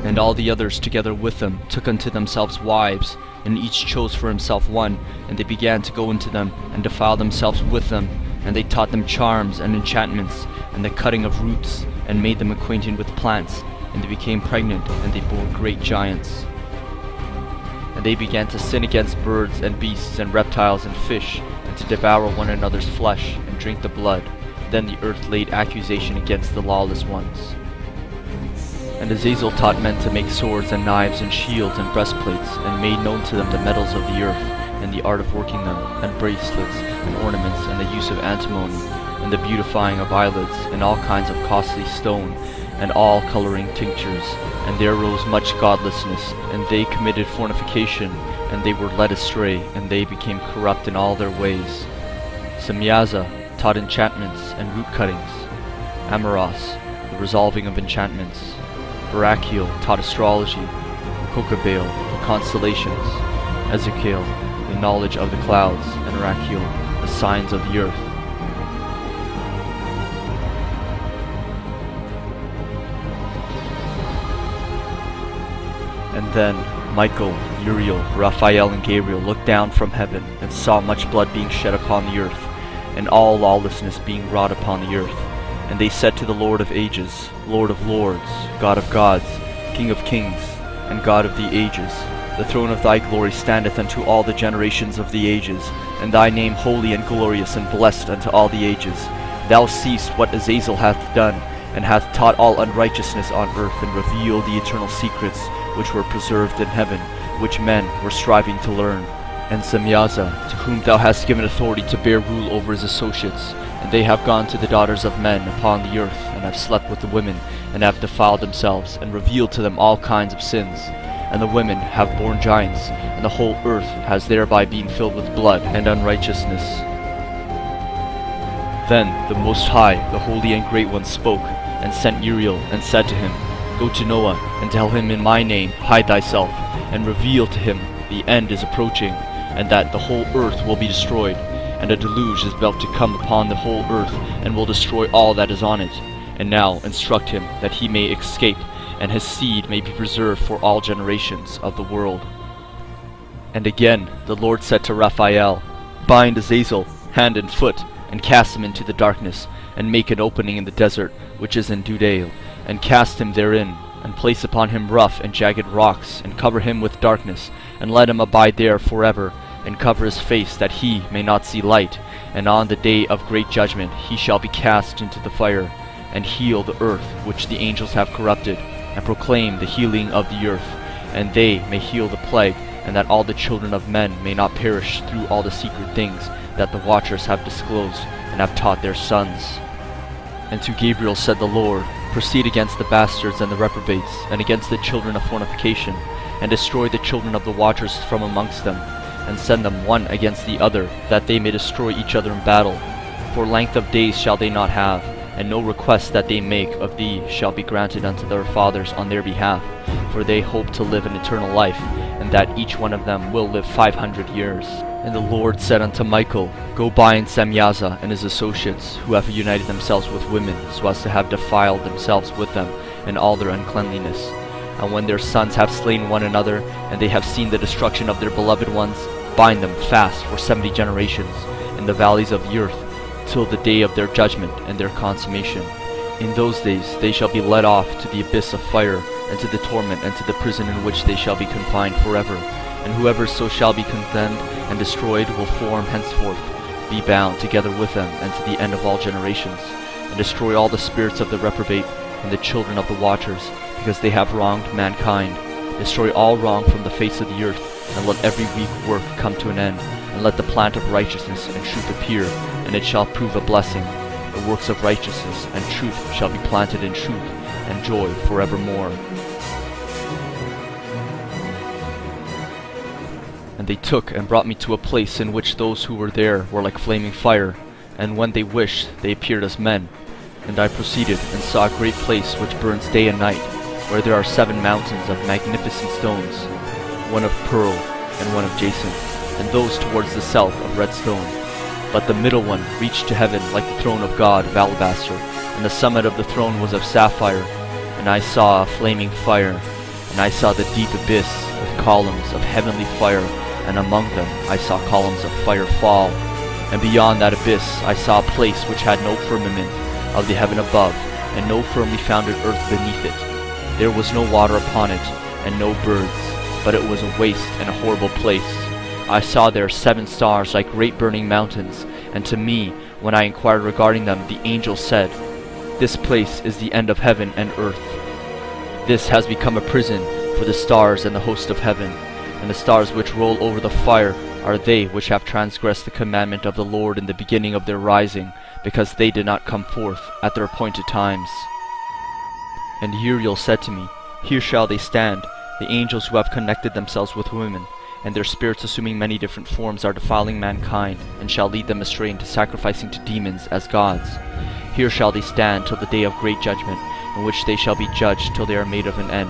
And all the others together with them took unto themselves wives, and each chose for himself one, and they began to go into them, and defile themselves with them, and they taught them charms and enchantments, and the cutting of roots, and made them acquainted with plants, and they became pregnant, and they bore great giants. And they began to sin against birds and beasts and reptiles and fish, and to devour one another's flesh, and drink the blood. Then the earth laid accusation against the lawless ones. And Azazel taught men to make swords and knives and shields and breastplates, and made known to them the metals of the earth, and the art of working them, and bracelets, and ornaments, and the use of antimony, and the beautifying of eyelids, and all kinds of costly stone, and all coloring tinctures. And there arose much godlessness, and they committed fornication, and they were led astray, and they became corrupt in all their ways. Semyaza taught enchantments and root cuttings. Amaros, the resolving of enchantments. Barachiel taught astrology. Kokabale, the constellations. Ezekiel, the knowledge of the clouds. And Rachiel, the signs of the earth. And then Michael, Uriel, Raphael, and Gabriel looked down from heaven, and saw much blood being shed upon the earth, and all lawlessness being wrought upon the earth. And they said to the Lord of ages, Lord of lords, God of gods, King of kings, and God of the ages, the throne of thy glory standeth unto all the generations of the ages, and thy name holy and glorious and blessed unto all the ages. Thou seest what Azazel hath done, and hath taught all unrighteousness on earth, and revealed the eternal secrets which were preserved in heaven, which men were striving to learn. And Semyaza, to whom thou hast given authority to bear rule over his associates, and they have gone to the daughters of men upon the earth, and have slept with the women, and have defiled themselves, and revealed to them all kinds of sins. And the women have borne giants, and the whole earth has thereby been filled with blood and unrighteousness. Then the Most High, the Holy and Great One, spoke, and sent Uriel, and said to him, Go to Noah, and tell him in my name, hide thyself, and reveal to him the end is approaching, and that the whole earth will be destroyed, and a deluge is about to come upon the whole earth, and will destroy all that is on it. And now instruct him, that he may escape, and his seed may be preserved for all generations of the world. And again the Lord said to Raphael, Bind Azazel, hand and foot, and cast him into the darkness, and make an opening in the desert, which is in Dudale, and cast him therein, and place upon him rough and jagged rocks, and cover him with darkness, and let him abide there forever, and cover his face, that he may not see light. And on the day of great judgment he shall be cast into the fire, and heal the earth which the angels have corrupted, and proclaim the healing of the earth, and they may heal the plague, and that all the children of men may not perish through all the secret things that the watchers have disclosed, and have taught their sons. And to Gabriel said the Lord, Proceed against the bastards and the reprobates, and against the children of fornication, and destroy the children of the watchers from amongst them, and send them one against the other, that they may destroy each other in battle. For length of days shall they not have, and no request that they make of thee shall be granted unto their fathers on their behalf, for they hope to live an eternal life, and that each one of them will live 500 years. And the Lord said unto Michael, Go bind Semyaza and his associates, who have united themselves with women, so as to have defiled themselves with them in all their uncleanliness. And when their sons have slain one another, and they have seen the destruction of their beloved ones, bind them fast for 70 generations in the valleys of the earth, till the day of their judgment and their consummation. In those days they shall be led off to the abyss of fire, and to the torment, and to the prison in which they shall be confined forever. And whoever so shall be condemned and destroyed will form henceforth be bound together with them, and to the end of all generations, and destroy all the spirits of the reprobate, and the children of the watchers, because they have wronged mankind. Destroy all wrong from the face of the earth, and let every weak work come to an end, and let the plant of righteousness and truth appear, and it shall prove a blessing. The works of righteousness and truth shall be planted in truth, and joy forevermore. And they took and brought me to a place in which those who were there were like flaming fire, and when they wished, they appeared as men. And I proceeded and saw a great place which burns day and night, where there are 7 mountains of magnificent stones, one of pearl and one of jacinth, and those towards the south of red stone. But the middle one reached to heaven like the throne of God of alabaster, and the summit of the throne was of sapphire. And I saw a flaming fire, And I saw the deep abyss with columns of heavenly fire, and among them I saw columns of fire fall. And beyond that abyss I saw a place which had no firmament of the heaven above, and no firmly founded earth beneath it. There was no water upon it, and no birds, but it was a waste and a horrible place. I saw there 7 stars like great burning mountains, and to me, when I inquired regarding them, the angel said, "This place is the end of heaven and earth. This has become a prison for the stars and the host of heaven, and the stars which roll over the fire are they which have transgressed the commandment of the Lord in the beginning of their rising, because they did not come forth at their appointed times." And Uriel said to me, "Here shall they stand, the angels who have connected themselves with women, and their spirits assuming many different forms are defiling mankind, and shall lead them astray into sacrificing to demons as gods. Here shall they stand till the day of great judgment, in which they shall be judged till they are made of an end.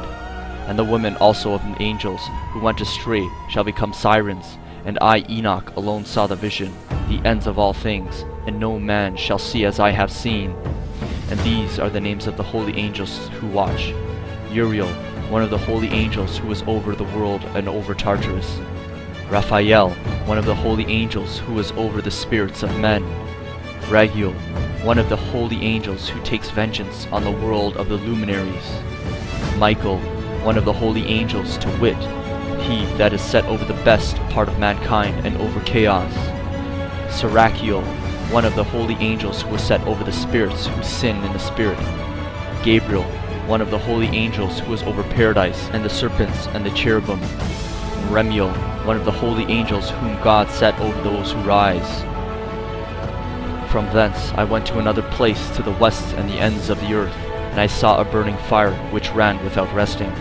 And the women also of the angels who went astray shall become sirens, and I, Enoch, alone saw the vision, the ends of all things, and no man shall see as I have seen. And these are the names of the holy angels who watch: Uriel, one of the holy angels who was over the world and over Tartarus; Raphael, one of the holy angels who was over the spirits of men; Raguel, one of the holy angels who takes vengeance on the world of the luminaries; Michael, one of the holy angels, to wit, he that is set over the best part of mankind and over chaos; Serachiel, one of the holy angels who was set over the spirits who sin in the spirit; Gabriel, one of the holy angels who was over paradise and the serpents and the cherubim; Remiel, one of the holy angels whom God set over those who rise. From thence I went to another place to the west and the ends of the earth, and I saw a burning fire which ran without resting.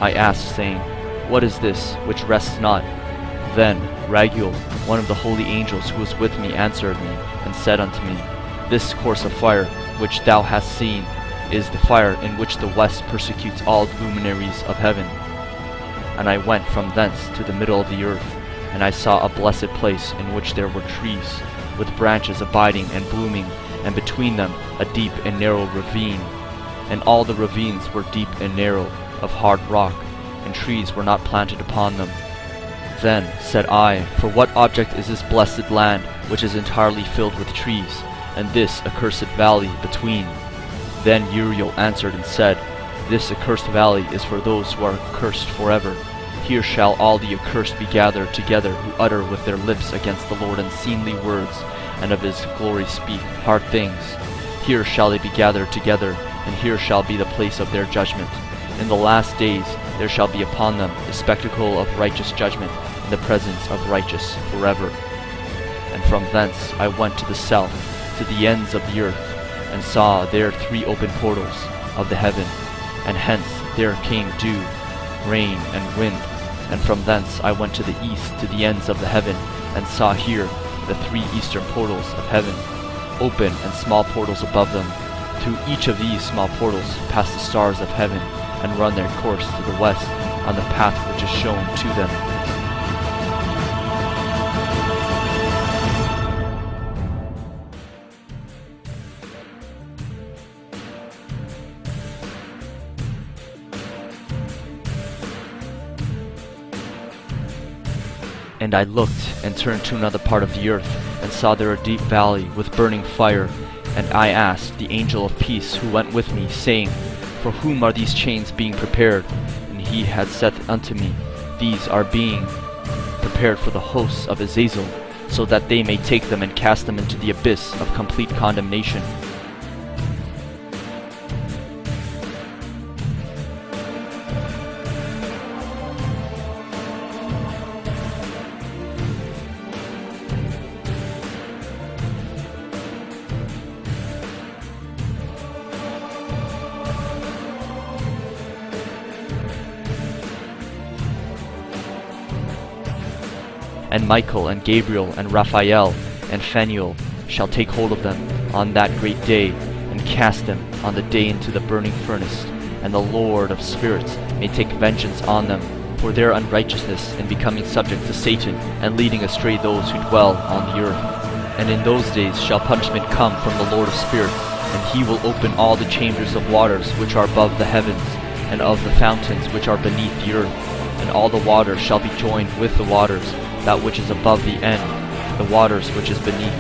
I asked, saying, "What is this which rests not?" Then Raguel, one of the holy angels who was with me, answered me, and said unto me, "This course of fire which thou hast seen is the fire in which the west persecutes all luminaries of heaven." And I went from thence to the middle of the earth, and I saw a blessed place in which there were trees, with branches abiding and blooming, and between them a deep and narrow ravine. And all the ravines were deep and narrow, of hard rock, and trees were not planted upon them. Then said I, "For what object is this blessed land, which is entirely filled with trees, and this accursed valley between?" Then Uriel answered and said, "This accursed valley is for those who are accursed forever. Here shall all the accursed be gathered together, who utter with their lips against the Lord unseemly words, and of his glory speak hard things. Here shall they be gathered together, and here shall be the place of their judgment. In the last days there shall be upon them the spectacle of righteous judgment, in the presence of righteous forever." And from thence I went to the south, to the ends of the earth, and saw there 3 open portals of the heaven, and hence there came dew, rain, and wind. And from thence I went to the east, to the ends of the heaven, and saw here the 3 eastern portals of heaven, open, and small portals above them. Through each of these small portals pass the stars of heaven, and run their course to the west, on the path which is shown to them. And I looked, and turned to another part of the earth, and saw there a deep valley with burning fire. And I asked the angel of peace who went with me, saying, "For whom are these chains being prepared?" And he had said unto me, "These are being prepared for the hosts of Azazel, so that they may take them and cast them into the abyss of complete condemnation." And Michael and Gabriel and Raphael and Phanuel shall take hold of them on that great day, and cast them on the day into the burning furnace. And the Lord of spirits may take vengeance on them for their unrighteousness in becoming subject to Satan, and leading astray those who dwell on the earth. And in those days shall punishment come from the Lord of spirits, and he will open all the chambers of waters which are above the heavens, and of the fountains which are beneath the earth. And all the waters shall be joined with the waters, that which is above the end, the waters which is beneath.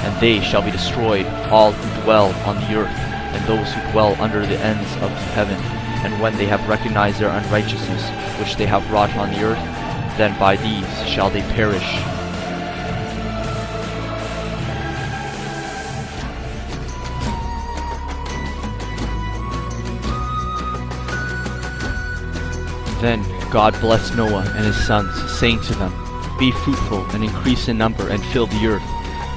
And they shall be destroyed, all who dwell on the earth, and those who dwell under the ends of the heaven. And when they have recognized their unrighteousness, which they have wrought on the earth, then by these shall they perish. Then God blessed Noah and his sons, saying to them, Be fruitful and increase in number and fill the earth.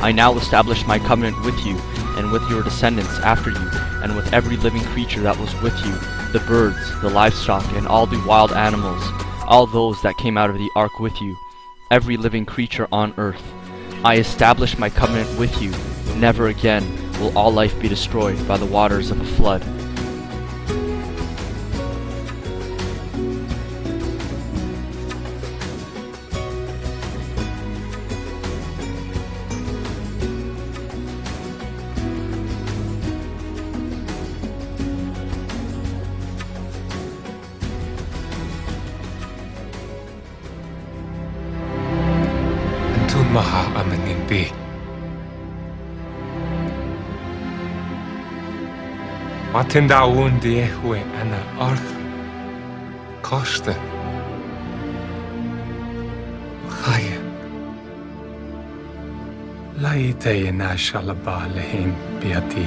I now establish my covenant with you and with your descendants after you, and with every living creature that was with you, the birds, the livestock, and all the wild animals, all those that came out of the ark with you, every living creature on earth. I establish my covenant with you. Never again will all life be destroyed by the waters of a flood. Maha amanindi. Matinda undi ehwe ana arth koste. Chaya. Laite na shalaba lehim biati.